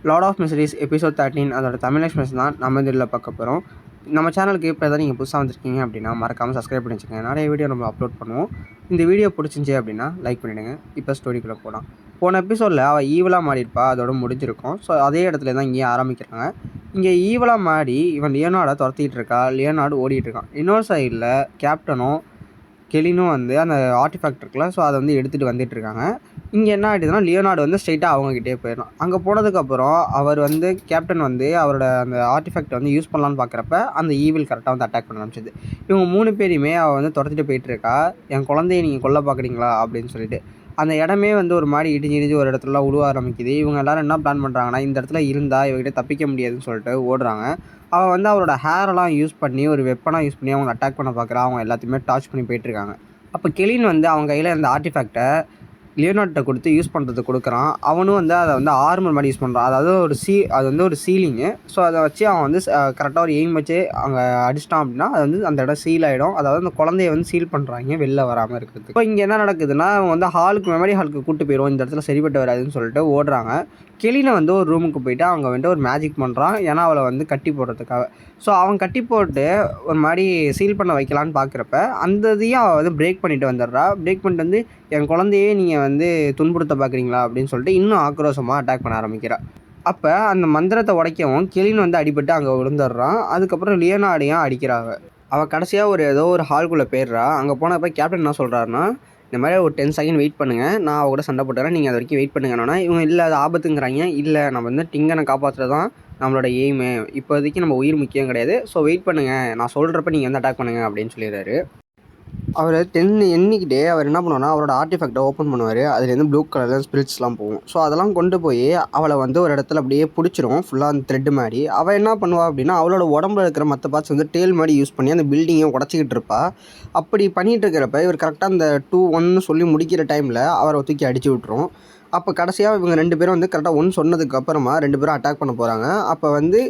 Lord of மிஸ்டரீஸ் episode 13 அதோட Tamil expression தான் நம்ம இதில் பார்க்க போகிறோம். நம்ம சேனலுக்கு இப்போ தான் நீங்கள் புதுசாக வந்திருக்கீங்க அப்படின்னா மறக்காமல் சப்ஸ்கிரைப் பண்ணி வச்சுக்கோங்க. நிறைய வீடியோ நம்ம அப்லோட் பண்ணுவோம். இந்த வீடியோ பிடிச்சிருந்துச்சி அப்படின்னா லைக் பண்ணிவிடுங்க. இப்போ ஸ்டோரிக்குள்ளே போகலாம். போன எபிசோடில் அவள் ஈவலாக மாறியிருப்பா, அதோட முடிஞ்சிருக்கும். ஸோ அதே இடத்துல தான் இங்கேயும் ஆரம்பிக்கிறாங்க. இங்கே ஈவலாக மாறி இவன் லியோனார்டை துரத்திட்டு இருக்கா. லியோனார்டு ஓடிட்டு இருக்கான். இன்னொரு சைடில் கேப்டனும் கெலினும் வந்து அந்த ஆர்டிஃபேக்ட் இருக்குல்ல, ஸோ அதை வந்து எடுத்துகிட்டு வந்துட்டுருக்காங்க. இங்கே என்ன ஆகிடுதுன்னா லியோனார்டு வந்து ஸ்ட்ரெயிட்டாக அவங்ககிட்டே போயிடலாம். அங்கே போனதுக்கப்புறம் அவர் வந்து கேப்டன் வந்து அவரோட அந்த ஆர்டிஃபேக்ட் வந்து யூஸ் பண்ணலான்னு பார்க்குறப்ப அந்த ஈவில் கரெக்டாக வந்து அட்டாக் பண்ண ஆரம்பிச்சிது. இவங்க 3 பேரையுமே அவள் வந்து துரத்திட்டு போயிட்டுருக்கா. என் குழந்தைய நீங்கள் கொல்ல பார்க்குறீங்களா அப்படின்னு சொல்லிட்டு. அந்த இடமே வந்து ஒரு மாதிரி இடிஞ்சு ஒரு இடத்துல உழுவ ஆரம்பிக்குது. இவங்க எல்லோரும் என்ன பிளான் பண்ணுறாங்கன்னா, இந்த இடத்துல இருந்தால் இவங்ககிட்ட தப்பிக்க முடியாதுன்னு சொல்லிட்டு ஓடுறாங்க. அவள் வந்து அவரோட ஹேரெல்லாம் யூஸ் பண்ணி ஒரு வெப்பனாக யூஸ் பண்ணி அவங்க அட்டாக் பண்ண பார்க்குறா. அவங்க எல்லாத்தையுமே டார்ச் பண்ணி போயிட்டுருக்காங்க. அப்போ கெலின் வந்து அவங்க கையில் அந்த ஆர்டிஃபேக்டை லியோனார்ட்ட கொடுத்து யூஸ் பண்ணுறதுக்கு கொடுக்குறான். அவனும் வந்து அதை வந்து ஆர்மர் மாதிரி யூஸ் பண்ணுறான். அதாவது அது வந்து ஒரு சீலிங்கு. ஸோ அதை வச்சு அவன் வந்து கரெக்டாக ஒரு எய்ம் வச்சு அங்கே அடிச்சிட்டான் அப்படின்னா அது வந்து அந்த இடம் சீல் ஆகிடும். அதாவது அந்த குழந்தைய வந்து சீல் பண்ணுறாங்க வெளில வராமல் இருக்கிறதுக்கு. இப்போ இங்கே என்ன நடக்குதுன்னா, அவங்க வந்து மெமரி ஹாலுக்கு கூட்டு போயிடுவோம், இந்த இடத்துல சரிப்பட்டு வராதுன்னு சொல்லிட்டு ஓடுறாங்க. கெலினை வந்து ஒரு ரூமுக்கு போயிட்டு அவங்க வந்துட்டு ஒரு மேஜிக் பண்ணுறான். ஏன்னா அவளை வந்து கட்டி போடுறதுக்காக. ஸோ அவன் கட்டி போட்டு ஒரு மாதிரி சீல் பண்ண வைக்கலான்னு பார்க்குறப்ப அந்த இதையும் அவள் வந்து பிரேக் பண்ணிட்டு வந்துடுறா. பிரேக் பண்ணிட்டு வந்து என் குழந்தையே நீங்கள் வந்து துன்புறுத்த பார்க்குறீங்களா அப்படின்னு சொல்லிட்டு இன்னும் ஆக்ரோஷமாக அட்டாக் பண்ண ஆரம்பிக்கிறாள். அப்போ அந்த மந்திரத்தை உடைக்கவும் கெலின் வந்து அடிபட்டு அங்கே விழுந்துடுறான். அதுக்கப்புறம் லியோனார்டையும் அடிக்கிறாங்க. அவள் கடைசியாக ஏதோ ஒரு ஹால்குள்ளே போயிடுறா. அங்கே போனப்போ கேப்டன் என்ன சொல்கிறாருன்னா, இந்த மாதிரி ஒரு 10 செகண்ட் வெயிட் பண்ணுங்கள், நான் அவ கூட சண்டை போட்டுறேன், நீங்கள் அது வரைக்கும் வெயிட் பண்ணுங்கன்னா இவங்க இல்லை அது ஆபத்துங்கிறாங்க. இல்லை நம்ம வந்து டிங்கனை காப்பாற்றுறது தான் நம்மளோட எய்மு, இப்போதைக்கு நம்ம உயிர் முக்கியம் கிடையாது, ஸோ வெயிட் பண்ணுங்கள், நான் சொல்கிறப்ப நீங்கள் வந்து அட்டாக் பண்ணுங்கள் அப்படின்னு சொல்லிடுறாரு. அவர் 10 எண்ணிக்கிட்டே அவர் என்ன பண்ணுவார்னா அவரோட ஆர்டிஃபேக்டை ஓப்பன் பண்ணுவார். அதுலேருந்து ப்ளூ கலரில் ஸ்பிரிட்ஸ்லாம் போகும். ஸோ அதெல்லாம் கொண்டு போய் அவளை வந்து ஒரு இடத்துல அப்படியே பிடிச்சிரும், ஃபுல்லாக அந்த த்ரெட்டு மாதிரி. அவள் என்ன பண்ணுவாள் அப்படின்னா அவளோட உடம்புல இருக்கிற மற்ற பார்ட்ஸ் வந்து டேல் மாதிரி யூஸ் பண்ணி அந்த பில்டிங்கை உடச்சிக்கிட்டு இருப்பா. அப்படி பண்ணிகிட்டு இருக்கிறப்ப இவர் கரெக்டாக அந்த 2-1 சொல்லி முடிக்கிற டைமில் அவரை தூக்கி அடித்து விட்டுரும். அப்போ கடைசியாக இவங்க 2 பேரும் வந்து கரெக்டாக 1 சொன்னதுக்கு அப்புறமா 2 பேரும் அட்டாக் பண்ண போகிறாங்க. அப்போ வந்து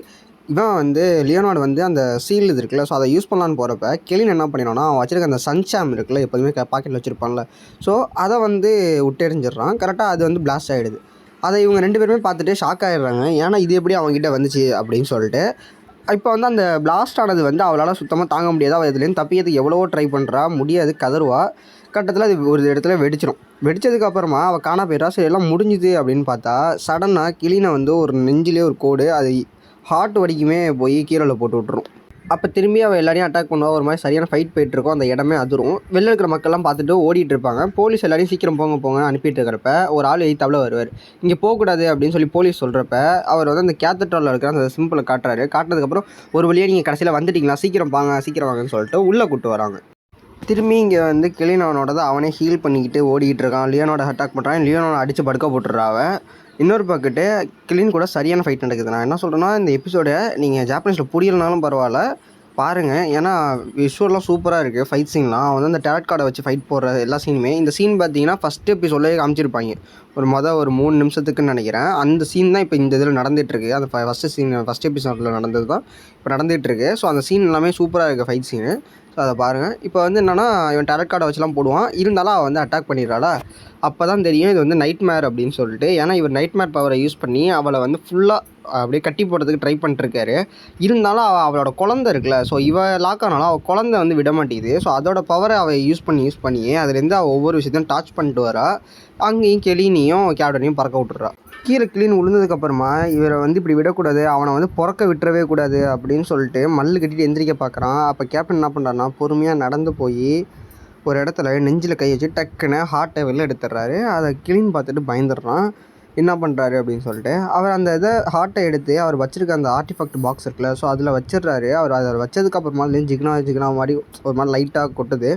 இவன் வந்து லியோனார்டு வந்து அந்த சீல் இது இருக்குல்ல, ஸோ அதை யூஸ் பண்ணலான்னு போகிறப்ப கெலின் என்ன பண்ணிடுவான்னா அவன் வச்சிருக்க அந்த சன்சாம் இருக்குல்ல, எப்போதுமே பாக்கெட்டில் வச்சுருப்பான்ல, ஸோ அதை வந்து விட்டெறிஞ்சிடுறான். கரெக்டாக அது வந்து பிளாஸ்ட் ஆகிடுது. அதை இவங்க 2 பேருமே பார்த்துட்டு ஷாக் ஆகிடுறாங்க. ஏன்னா இது எப்படி அவங்ககிட்ட வந்துச்சு அப்படின்னு சொல்லிட்டு. இப்போ வந்து அந்த பிளாஸ்ட் ஆனது வந்து அவளால் சுத்தமாக தாங்க முடியாது. அவள் இதுலேருந்து தப்பிக்கிறதுக்கு எவ்வளவோ ட்ரை பண்ணுறா, முடியாது, கதறுவா. கட்டத்தில் அது ஒரு இடத்துல வெடிச்சிடும். வெடித்ததுக்கப்புறமா அவள் காணா போயிடுறா. சரி எல்லாம் முடிஞ்சுது அப்படின்னு பார்த்தா சடனாக கிளீனை வந்து ஒரு நெஞ்சிலே ஒரு கோடு அது ஹார்ட் வரைக்குமே போய் கீழே போட்டு விட்ரும். அப்போ திரும்பி அவள் எல்லாரையும் அட்டாக் பண்ணுவா. ஒரு மாதிரி சரியான ஃபைட் போயிட்டுருக்கோம். அந்த இடமே அதிரும். வெளில இருக்கிற மக்கள்லாம் பார்த்துட்டு ஓடிட்டு இருப்பாங்க. போலீஸ் எல்லாரையும் சீக்கிரம் போங்க அனுப்பிட்டு இருக்கிறப்ப ஒரு ஆள் எய்த்தாவில் வருவார். இங்கே போகக்கூடாது அப்படின்னு சொல்லி போலீஸ் சொல்கிறப்ப அவர் வந்து அந்த கேத்தட்ராலில் இருக்கிற அந்த சிம்பிளை காட்டுறாரு. காட்டினதுக்கப்புறம் ஒரு வழியாக நீங்கள் கடைசியில் வந்துட்டீங்களா, சீக்கிரம் வாங்கன்னு சொல்லிட்டு உள்ளே கூப்பிட்டு வராங்க. திரும்பி இங்கே வந்து கெலின் அவனே ஹீல் பண்ணிக்கிட்டு ஓடிக்கிட்டு இருக்கான். லியோனார்டை அட்டாக் பண்ணுறான். லியோனார்டை அடித்து படுக்க போட்டுடுறா. இன்னொரு பக்கெட்டு கிளீன் கூட சரியான ஃபைட் நடக்குது. நான் என்ன சொல்கிறேன்னா, இந்த எபிசோடை நீங்கள் ஜாப்பனீஸில் புரியலனாலும் பரவாயில்ல பாருங்கள். ஏன்னா விஷுவல்லாம் சூப்பராக இருக்குது. ஃபைட் சீன்லாம் வந்து அந்த டேரட் கார்டை வச்சு ஃபைட் போடுற எல்லா சீனுமே. இந்த சீன் பார்த்தீங்கன்னா ஃபஸ்ட் எபிசோட்லேயே காமிச்சிருப்பாங்க. ஒரு 3 நிமிஷத்துக்குன்னு நினைக்கிறேன். அந்த சீன் தான் இப்போ இந்த இதில் நடந்துகிட்ருக்கு. அந்த ஃபஸ்ட் எபிசோடில் நடந்தது தான் இப்போ நடந்துகிட்ருக்கு. ஸோ அந்த சீன் எல்லாமே சூப்பராக இருக்குது, ஃபைட் சீனு. ஸோ அதை பாருங்கள். இப்போ வந்து என்னென்னா இவன் டேரட் கார்டை வச்சுலாம் போடுவான். இருந்தாலும் அவள் வந்து அட்டாக் பண்ணிடுறாளா. அப்போ தான் தெரியும் இது வந்து நைட்மேர் அப்படின்னு சொல்லிட்டு. ஏன்னா இவர் நைட்மேர் பவரை யூஸ் பண்ணி அவளை வந்து ஃபுல்லாக அப்படியே கட்டி போடுறதுக்கு ட்ரை பண்ணிட்டுருக்காரு. இருந்தாலும் அவளோட குழந்தை இருக்குல்ல, ஸோ லாக் ஆனாலும் அவள் குழந்தை வந்து விட மாட்டேங்குது. ஸோ அதோட பவரை அவள் யூஸ் பண்ணியே அதுலேருந்து அவள் ஒவ்வொரு விஷயத்தையும் டாச் பண்ணிட்டு வரா. அங்கேயும் கெலினையும் கேப்டனையும் பறக்க விட்டுறா. கீழே கிளீன் விழுந்ததுக்கப்புறமா இவரை வந்து இப்படி விடக்கூடாது, அவனை வந்து பிறக்க விட்டுறவே கூடாது அப்படின்னு சொல்லிட்டு மல்லு கட்டிட்டு எந்திரிக்க பார்க்குறான். அப்போ கேப்டன் என்ன பண்ணுறான்னா பொறுமையாக நடந்து போய் ஒரு இடத்துல நெஞ்சில் கை வச்சு டக்குன்னு ஹார்ட்டை வெளில எடுத்துடுறாரு. அதை கிளீன் பார்த்துட்டு பயந்துடுறான். என்ன பண்ணுறாரு அப்படின்னு சொல்லிட்டு அவர் அந்த ஹார்ட்டை எடுத்து அவர் வச்சுருக்க அந்த ஆர்டிஃபேக்ட் பாக்ஸ் இருக்குல்ல, ஸோ அதில் வச்சிடுறாரு. அவர் அதை வச்சதுக்கப்புறமா ஜிக்னா மாதிரி ஒரு மாதிரி லைட்டாக கொட்டுது.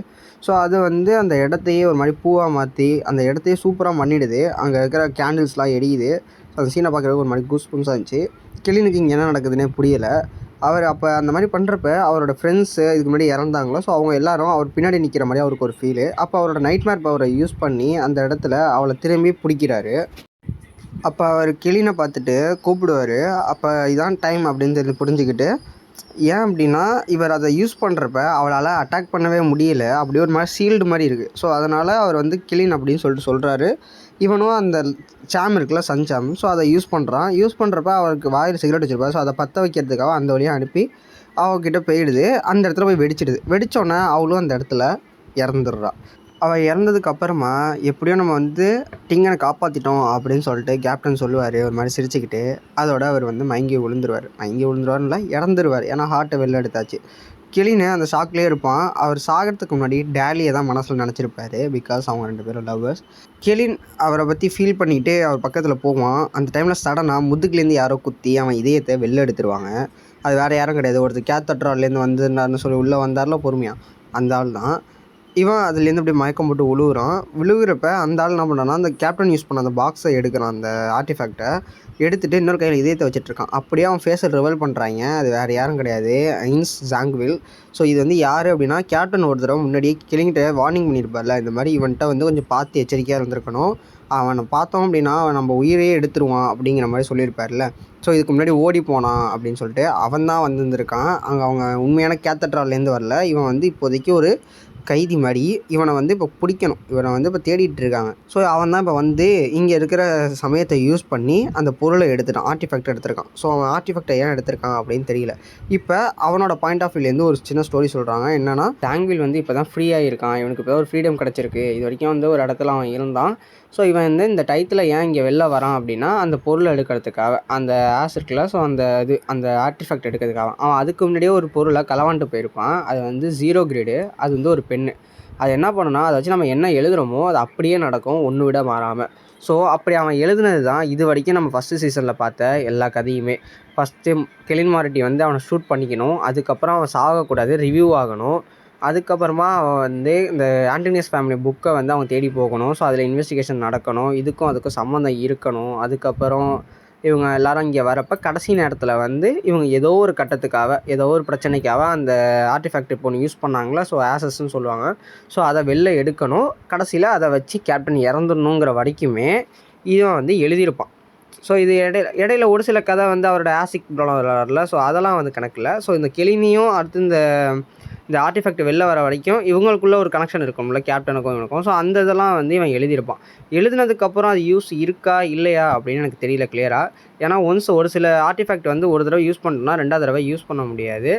ஸோ அது வந்து அந்த இடத்தையே ஒரு மாதிரி பூவாக மாற்றி அந்த இடத்தையே சூப்பராக பண்ணிடுது. அங்கே இருக்கிற கேண்டில்ஸ்லாம் எரியுது. அந்த சீனை பார்க்குறதுக்கு ஒரு மாதிரி கூஸ்பம்ஸாக இருந்துச்சு. கிளீனுக்கு இங்கே என்ன நடக்குதுன்னே புரியலை. அவர் அப்போ அந்த மாதிரி பண்ணுறப்ப அவரோட ஃப்ரெண்ட்ஸு இதுக்கு முன்னாடி இறந்தாங்களோ, ஸோ அவங்க எல்லாரும் அவர் பின்னாடி நிற்கிற மாதிரி அவருக்கு ஒரு ஃபீலு. அப்போ அவரோட நைட்மேர் பவரை யூஸ் பண்ணி அந்த இடத்துல அவளை திரும்பி பிடிக்கிறாரு. அப்போ அவர் கிளீனை பார்த்துட்டு கூப்பிடுவார். அப்போ இதான் டைம் அப்படின்னு புரிஞ்சுக்கிட்டு, ஏன் அப்படின்னா இவர் அதை யூஸ் பண்ணுறப்ப அவளால் அட்டாக் பண்ணவே முடியல. அப்படியே ஒரு மாதிரி சீல்டு மாதிரி இருக்குது. ஸோ அதனால் அவர் வந்து கிளீன் அப்படின்னு சொல்லிட்டு சொல்கிறாரு. இவனும் அந்த சாம் இருக்குல்ல சன்சாம், ஸோ அதை யூஸ் பண்ணுறான். யூஸ் பண்ணுறப்ப அவருக்கு வாயில் சிகரெட் வச்சுருப்பார். ஸோ அதை பற்ற வைக்கிறதுக்காக அந்த வழியாக அனுப்பி அவகிட்ட போயிடுது. அந்த இடத்துல போய் வெடிச்சிடுது. வெடித்தோடனே அவளும் அந்த இடத்துல இறந்துடுறா. அவள் இறந்ததுக்கப்புறமா எப்படியோ நம்ம வந்து டிங்கனை காப்பாற்றிட்டோம் அப்படின்னு சொல்லிட்டு கேப்டன் சொல்லுவார் ஒரு மாதிரி சிரிச்சுக்கிட்டு. அதோட அவர் வந்து மயங்கி விழுந்துருவார்ல இறந்துருவார். ஏன்னா ஹார்ட்டை வெளில எடுத்தாச்சு. கிளின்னு அந்த ஷாக்லேயே இருப்பான். அவர் சாகிறதுக்கு முன்னாடி டேலியை தான் மனசில் நினச்சிருப்பாரு. பிகாஸ் அவங்க 2 பேரும் லவ்வர்ஸ். கிளின் அவரை பற்றி ஃபீல் பண்ணிக்கிட்டு அவர் பக்கத்தில் போவான். அந்த டைமில் சடனாக முதுகுலேருந்து யாரோ குத்தி அவன் இதயத்தை வெளில எடுத்துருவாங்க. அது வேறு யாரும் கிடையாது, ஒருத்தர் கேத்தட்ரால்லேருந்து வந்துருந்தாருன்னு சொல்லி உள்ளே வந்தார்ல பொறுமையாக, அந்த ஆள் தான். இவன் அதுலேருந்து அப்படியே மயக்கம் போட்டு விழுகிறப்ப அந்த ஆள் என்ன பண்ணுறான்னா அந்த கேப்டன் யூஸ் பண்ண அந்த பாக்ஸை எடுக்கிறான். அந்த ஆர்டிஃபேக்டை எடுத்துகிட்டு இன்னொரு கையில் இதயத்தை வச்சுட்ருக்கான். அப்படியே அவன் ஃபேஸை ரிவல் பண்ணுறாங்க. அது வேறு யாரும் கிடையாது, ஐன்ஸ் ஜாங்வில். ஸோ இது வந்து யார் அப்படின்னா, கேப்டன் ஒரு தடவை முன்னாடியே கிளிங்கிட்ட வார்னிங் பண்ணியிருப்பார்ல, இந்த மாதிரி இவன்கிட்ட வந்து கொஞ்சம் பார்த்து எச்சரிக்கையாக இருந்திருக்கணும், அவனை பார்த்தோம் அப்படின்னா அவன் நம்ம உயிரையே எடுத்துருவான் அப்படிங்கிற மாதிரி சொல்லியிருப்பார்ல. ஸோ இதுக்கு முன்னாடி ஓடி போனான் அப்படின்னு சொல்லிட்டு அவன் தான் வந்துருந்துருக்கான். அங்கே அவங்க உண்மையான கேத்தட்ரால்லேருந்து வரல. இவன் வந்து இப்போதைக்கு ஒரு கைதி மாதிரி. இவனை வந்து இப்போ பிடிக்கணும். இவனை வந்து இப்போ தேடிட்டு இருக்காங்க. ஸோ அவன் தான் இப்போ வந்து இங்கே இருக்கிற சமயத்தை யூஸ் பண்ணி அந்த பொருளை எடுத்துட்டான், ஆர்டிஃபேக்ட் எடுத்திருக்கான். ஸோ அவன் ஆர்டிஃபேக்டை ஏன் எடுத்திருக்கான் அப்படின்னு தெரியல. இப்போ அவனோட பாயிண்ட் ஆஃப் வியூலேருந்து ஒரு சின்ன ஸ்டோரி சொல்கிறாங்க. என்னென்னா, ஜாங்வில் வந்து இப்போ தான் ஃப்ரீயாக இருக்கான். இவனுக்கு இப்போ ஒரு ஃப்ரீடம் கிடச்சிருக்கு. இது வரைக்கும் வந்து ஒரு இடத்துல அவன் இருந்தான். ஸோ இவன் வந்து இந்த டயத்தில் ஏன் இங்கே வெளில வரான் அப்படின்னா, அந்த பொருளை எடுக்கிறதுக்காக, அந்த ஆஸ் இருக்குல்ல, ஸோ அந்த ஆர்டிஃபேக்ட் எடுக்கிறதுக்காக. அவன் அதுக்கு முன்னாடியே ஒரு பொருளை களவாண்டு போயிருப்பான். அது வந்து 0 கிரேடு. அது வந்து ஒரு பெண்ணு. அது என்ன பண்ணுன்னா, அதை வச்சு நம்ம என்ன எழுதுகிறோமோ அது அப்படியே நடக்கும், ஒன்று விட மாறாமல். ஸோ அப்படி அவன் எழுதுனது தான் இது வரைக்கும் நம்ம ஃபஸ்ட்டு சீசனில் பார்த்த எல்லா கதையுமே. ஃபஸ்ட்டு கெலின் மார்ட்டி வந்து அவனை ஷூட் பண்ணிக்கணும். அதுக்கப்புறம் அவன் சாகக்கூடாது, ரிவ்யூ ஆகணும். அதுக்கப்புறமா அவன் வந்து இந்த ஆண்டனியஸ் ஃபேமிலி புக்கை வந்து அவன் தேடி போகணும். ஸோ அதில் இன்வெஸ்டிகேஷன் நடக்கணும். அதுக்கும் சம்மந்தம் இருக்கணும். அதுக்கப்புறம் இவங்க எல்லோரும் இங்கே வரப்போ கடைசி நேரத்தில் வந்து இவங்க ஏதோ ஒரு கட்டத்துக்காக, ஏதோ ஒரு பிரச்சனைக்காக அந்த ஆர்டிஃபேக்ட் இப்போ ஒன்று யூஸ் பண்ணாங்களா, ஸோ ஆசஸ்ன்னு சொல்லுவாங்க. ஸோ அதை வெளில எடுக்கணும். கடைசியில் அதை வச்சு கேப்டன் இறந்துடணுங்கிற வரைக்குமே இவன் வந்து எழுதியிருப்பான். ஸோ இது இடையில ஒரு சில கதை வந்து அவரோட ஆசிக் ப்ராப்ளம் விளாட்ல. ஸோ அதெல்லாம் வந்து கணக்கில். ஸோ இந்த கெலினியும் அடுத்து இந்த ஆர்டிஃபேக்ட் வெளில வர வரைக்கும் இவங்களுக்குள்ள ஒரு கனெக்ஷன் இருக்கும்ல, கேப்டனுக்கும் இவனுக்கும். ஸோ அந்த இதெல்லாம் வந்து இவன் எழுதியிருப்பான். எழுதினதுக்கப்புறம் அது யூஸ் இருக்கா இல்லையா அப்படின்னு எனக்கு தெரியல கிளியராக. ஏன்னா ஒரு சில ஆர்டிஃபேக்ட் வந்து ஒரு தடவை யூஸ் பண்ணோம்னா 2வது தடவை யூஸ் பண்ண முடியாது.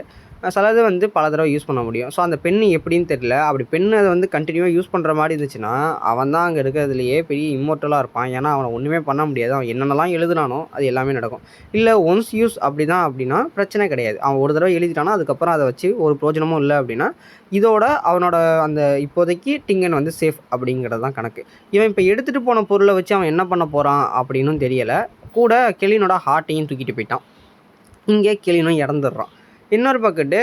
சிலது வந்து பல தடவை யூஸ் பண்ண முடியும். ஸோ அந்த பெண்ணு எப்படின்னு தெரியல. அப்படி பெண்ணு அதை வந்து கண்டினியூவாக யூஸ் பண்ணுற மாதிரி இருந்துச்சுன்னா அவன் தான் அங்கே இருக்கிறதுலையே பெரிய இம்மோர்ட்டலாக இருப்பான். ஏன்னா அவனை ஒன்றுமே பண்ண முடியாது. அவன் என்னென்னலாம் எழுதுனானோ அது எல்லாமே நடக்கும். இல்லை ஒன்ஸ் யூஸ் அப்படின்னா பிரச்சனை கிடையாது. அவன் ஒரு தடவை எழுதிட்டானா அதுக்கப்புறம் அதை வச்சு ஒரு பிரயோஜனமும் இல்லை அப்படின்னா இதோட அவனோட அந்த இப்போதைக்கு டிங்கன் வந்து சேஃப் அப்படிங்கிறது தான் கணக்கு. இவன் இப்போ எடுத்துகிட்டு போன பொருளை வச்சு அவன் என்ன பண்ண போகிறான் அப்படின்னும் தெரியலை. கூட கெலினோட ஹார்ட்டையும் தூக்கிட்டு போயிட்டான். இங்கே கெலினும் இறந்துடுறான். இன்னொரு பக்கத்து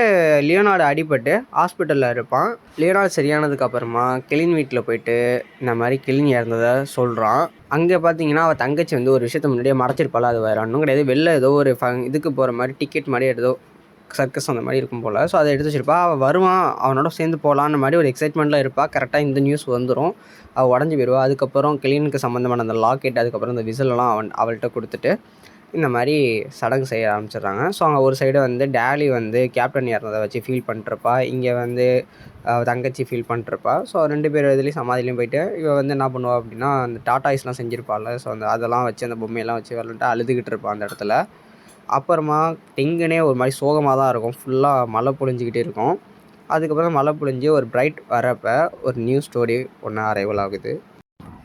லியோனார்டு அடிபட்டு ஹாஸ்பிட்டலில் இருப்பான். லியோனார்டு சரியானதுக்கப்புறமா கெலின் வீட்டில் போயிட்டு இந்த மாதிரி கெலின் இறந்ததை சொல்கிறான். அங்கே பார்த்தீங்கன்னா அவள் தங்கச்சி வந்து ஒரு விஷயத்த முன்னாடியே மறைச்சிருப்பாள். அது வேறு ஒன்றும் கிடையாது, வெளில ஏதோ ஒரு இதுக்கு போகிற மாதிரி டிக்கெட் மாதிரி ஏதோ சர்க்கஸ் அந்த மாதிரி இருக்கும் போல். ஸோ அதை எடுத்து வச்சிருப்பா. அவள் வருவான், அவனோட சேர்ந்து போகலான்னு மாதிரி ஒரு எக்ஸைட்மெண்ட்டில் இருப்பாள். கரெக்டாக இந்த நியூஸ் வந்துடும், அவள் உடஞ்சி போயிடுவாள். அதுக்கப்புறம் கெலினுக்கு சம்மந்தமான அந்த லாக்கெட், அதுக்கப்புறம் இந்த விசிலெல்லாம் அவள்கிட்ட கொடுத்துட்டு இந்த மாதிரி சடங்கு செய்ய ஆரம்பிச்சிடுறாங்க. ஸோ அங்கே ஒரு சைடு வந்து டேலி வந்து கேப்டன் இறந்ததை வச்சு ஃபீல் பண்ணிட்டுருப்பா. இங்கே வந்து தங்கச்சி ஃபீல் பண்ணிட்டுருப்பா. ஸோ 2 பேர் இதுலேயும் சமாதிலையும் போயிட்டு இவள் வந்து என்ன பண்ணுவா அப்படின்னா, அந்த டாட்டாய்ஸ்லாம் செஞ்சுருப்பாள். ஸோ அதெல்லாம் வச்சு அந்த பொம்மையெல்லாம் வச்சு விளாண்டுட்டு அழுதுகிட்டு இருப்பாள் அந்த இடத்துல. அப்புறமா டிங்கனே ஒரு மாதிரி சோகமாக தான் இருக்கும். ஃபுல்லாக மழை பொழிஞ்சிக்கிட்டே இருக்கும். அதுக்கப்புறம் மழை பொழிஞ்சு ஒரு பிரைட் வரப்போ ஒரு நியூ ஸ்டோரி ஒன்று அரைவல் ஆகுது.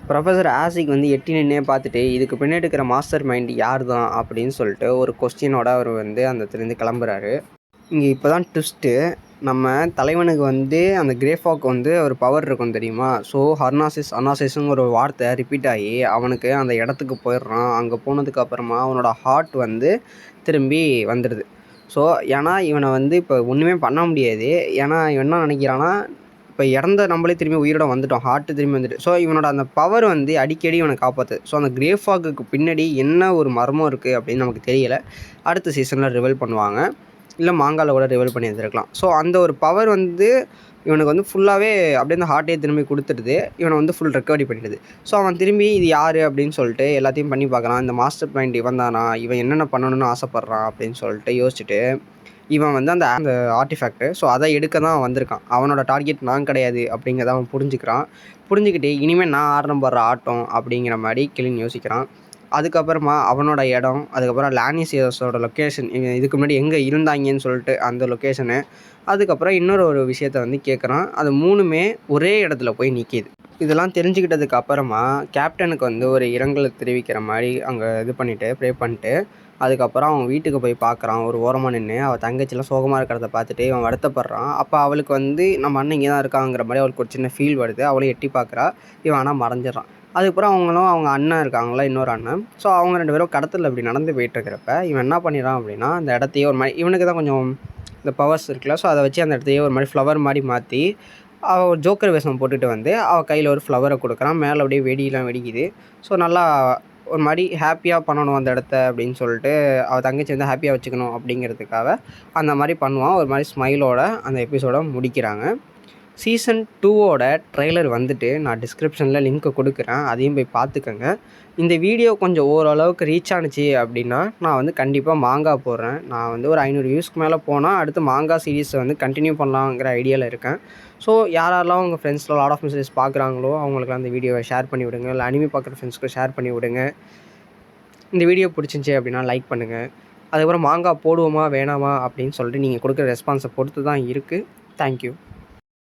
ப்ரொஃபஸர் ஆசிக் வந்து எட்டி நின்னே பார்த்துட்டு இதுக்கு பின்னாடி இருக்கிற மாஸ்டர் மைண்ட் யார் தான் அப்படின்னு சொல்லிட்டு ஒரு கொஸ்டினோட அவர் வந்து அந்த இடத்துலேருந்து கிளம்புறாரு. இங்கே இப்போ தான் ட்விஸ்ட்டு. நம்ம தலைவனுக்கு வந்து அந்த கிரேஃபாக் வந்து ஒரு பவர் இருக்கும் தெரியுமா. ஸோ அனாசிஸ்ங்கிற ஒரு வார்த்தை ரிப்பீட் ஆகி அவனுக்கு அந்த இடத்துக்கு போயிடுறான். அங்கே போனதுக்கு அப்புறமா அவனோட ஹார்ட் வந்து திரும்பி வந்துடுது. ஸோ ஏன்னா இவனை வந்து இப்போ ஒன்றுமே பண்ண முடியாது. ஏன்னா இவன் என்ன நினைக்கிறான்னா, இப்போ இறந்த நம்மளே திரும்பி உயிரோட வந்துட்டோம், ஹார்ட்டு திரும்பி வந்துட்டு. ஸோ இவனோட அந்த பவர் வந்து அடிக்கடி இவனை காப்பாற்று. ஸோ அந்த கிரேஃபாக்கு பின்னாடி என்ன ஒரு மர்மம் இருக்குது அப்படின்னு நமக்கு தெரியலை. அடுத்த சீசனில் ரிவீல் பண்ணுவாங்க, இல்லை மாங்காவில் கூட ரிவீல் பண்ணி எடுத்துருக்கலாம். ஸோ அந்த ஒரு பவர் வந்து இவனுக்கு வந்து ஃபுல்லாகவே அப்படியே அந்த ஹார்ட்டே திரும்பி கொடுத்துடுது. இவனை வந்து ஃபுல் ரெக்கவரி பண்ணிடுது. ஸோ அவன் திரும்பி இது யார் அப்படின்னு சொல்லிட்டு எல்லாத்தையும் பண்ணி பார்க்கலாம். இந்த மாஸ்டர் மைண்ட் இவன் தானா, இவன் என்னென்ன பண்ணணும்னு ஆசைப்பட்றான் அப்படின்னு சொல்லிட்டு யோசிச்சுட்டு இவன் வந்து அந்த ஆர்டிஃபேக்ட்டு ஸோ அதை எடுக்க தான் வந்திருக்கான். அவனோட டார்கெட் நான் கிடையாது அப்படிங்கிறத அவன் புரிஞ்சுக்கிறான். புரிஞ்சுக்கிட்டு இனிமேல் நான் ஆடுறேன் பாரு ஆட்டம் அப்படிங்கிற மாதிரி கிளின் யோசிக்கிறான். அதுக்கப்புறமா அவனோட இடம், அதுக்கப்புறம் லானிசியஸோட லொக்கேஷன், இதுக்கு முன்னாடி எங்கே இருந்தாங்கன்னு சொல்லிட்டு அந்த லொக்கேஷனு, அதுக்கப்புறம் ஒரு விஷயத்த வந்து கேட்குறான். அது 3மே ஒரே இடத்துல போய் நிற்கிது. இதெல்லாம் தெரிஞ்சுக்கிட்டதுக்கு அப்புறமா கேப்டனுக்கு வந்து ஒரு இரங்கலை தெரிவிக்கிற மாதிரி அங்கே இது பண்ணிவிட்டு ப்ரே பண்ணிட்டு அதுக்கப்புறம் அவன் வீட்டுக்கு போய் பார்க்குறான். ஒரு ஓரமாக நின்று அவள் தங்கச்சிலாம் சோகமாக இருக்கிறத பார்த்துட்டு இவன் வருத்தப்படுறான். அப்போ அவளுக்கு வந்து நம்ம அண்ணன் இங்கே தான் இருக்காங்கிற மாதிரி அவளுக்கு ஒரு சின்ன ஃபீல் வருது. அவளை எட்டி பார்க்குறா. இவன் ஆனால் மறைஞ்சிடறான். அதுக்கப்புறம் அவங்களும் அவங்க அண்ணன் இருக்காங்களா, இன்னொரு அண்ணன். ஸோ அவங்க 2 பேரும் கடத்தல் அப்படி நடந்து போயிட்டுருக்கிறப்ப இவன் என்ன பண்ணிடுறான் அப்படின்னா, அந்த இடத்தையே ஒரு மாதிரி இவனுக்கு தான் கொஞ்சம் இந்த பவர்ஸ் இருக்குல்ல, ஸோ அதை வச்சு அந்த இடத்தையே ஒரு மாதிரி ஃப்ளவர் மாதிரி மாற்றி அவள் ஒரு ஜோக்கர் வேஷம் போட்டுட்டு வந்து அவள் கையில் ஒரு ஃப்ளவரை கொடுக்குறான். மேலே அப்படியே வெடியெலாம் வெடிக்குது. ஸோ நல்லா ஒரு மாதிரி ஹாப்பியாக பண்ணணும் அந்த இடத்த அப்படின்னு சொல்லிட்டு அவள் தங்கச்சி வந்து ஹாப்பியாக வச்சுக்கணும் அப்படிங்கிறதுக்காக அந்த மாதிரி பண்ணுவான். ஒரு மாதிரி ஸ்மைலோட அந்த எபிசோடை முடிக்கிறாங்க. சீசன் 2வோட ட்ரெய்லர் வந்துட்டு நான் டிஸ்கிரிப்ஷனில் லிங்க்கை கொடுக்குறேன், அதையும் போய் பார்த்துக்கோங்க. இந்த வீடியோ கொஞ்சம் ஓரளவுக்கு ரீச் ஆணுச்சு அப்படின்னா நான் வந்து கண்டிப்பாக மாங்கா போடுறேன். நான் வந்து ஒரு 500 வியூஸ்க்கு மேலே போனால் அடுத்து மாங்கா சீரீஸை வந்து கண்டினியூ பண்ணலாங்கிற ஐடியாவில் இருக்கேன். ஸோ யாரெல்லாம் உங்கள் ஃப்ரெண்ட்ஸில் லார்ட் ஆஃப் மிஸ்டரிஸ் பார்க்குறாங்களோ அவங்களுக்குலாம் அந்த வீடியோவை ஷேர் பண்ணி விடுங்க. இல்லை அனிமி பார்க்குற ஃப்ரெண்ட்ஸ்க்கு ஷேர் பண்ணி விடுங்க. இந்த வீடியோ பிடிச்சிருந்துச்சி அப்படின்னா லைக் பண்ணுங்கள். அதுக்கப்புறம் மாங்கா போடுவோமா வேணாமா அப்படின்னு சொல்லிட்டு நீங்கள் கொடுக்குற ரெஸ்பான்ஸை பொறுத்து தான் இருக்குது. தேங்க்யூ.